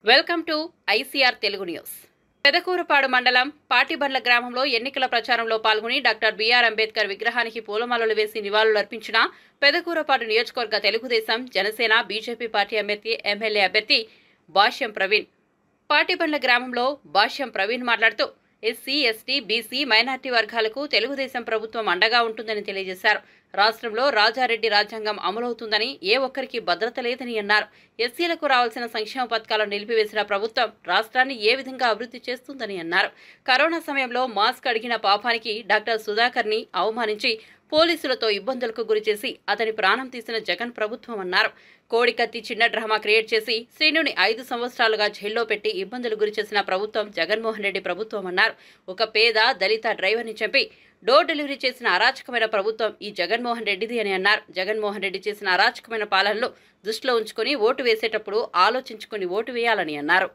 Welcome to ICR Telugu news. Pedakurapadu మండలం పాటిబండ్ల గ్రామంలో ఎన్నికల ప్రచారంలో పాల్గొని డాక్టర్ బిఆర్ అంబేద్కర్ విగ్రహానికి పూలమాలలు వేసి నివాళులర్పించిన పెదకూరపాడు నియోజకవర్గ తెలుగుదేశం, జనసేన, బీజేపీ పార్టీ అభ్యర్థి, ఎమ్మెల్యే అభ్యర్థి భాష్యం ప్రవీణ్. పాటిబండ్ల గ్రామంలో భాష్యం ప్రవీణ్ మాట్లాడుతూ ఎస్సీ, ఎస్టీ, బీసీ, మైనార్టీ వర్గాలకు తెలుగుదేశం ప్రభుత్వం అండగా ఉంటుందని తెలియజేశారు. రాష్ట్రంలో రాజారెడ్డి రాజ్యాంగం అమలవుతుందని, ఏ ఒక్కరికి భద్రత లేదని అన్నారు. ఎస్సీలకు రావాల్సిన సంక్షేమ పథకాలను నిలిపివేసిన ప్రభుత్వం రాష్ట్రాన్ని ఏ విధంగా అభివృద్ధి చేస్తుందని అన్నారు. కరోనా సమయంలో మాస్క్ అడిగిన పాపానికి డాక్టర్ సుధాకర్ని అవమానించి పోలీసులతో ఇబ్బందులకు గురిచేసి అతని ప్రాణం తీసిన జగన్ ప్రభుత్వం అన్నారు. కోడికత్తి చిన్న డ్రామా క్రియేట్ చేసి శ్రీనుని 5 సంవత్సరాలుగా జైల్లో పెట్టి ఇబ్బందులు గురిచేసిన ప్రభుత్వం జగన్మోహన్ రెడ్డి ప్రభుత్వం అన్నారు. ఒక పేద దళిత డ్రైవర్ని చంపి డోర్ డెలివరీ చేసిన అరాచకమైన ప్రభుత్వం ఈ జగన్మోహన్ రెడ్డిది అని అన్నారు. జగన్మోహన్ రెడ్డి చేసిన అరాచకమైన పాలనలో దృష్టిలో ఉంచుకుని ఓటు వేసేటప్పుడు ఆలోచించుకుని ఓటు వేయాలని అన్నారు.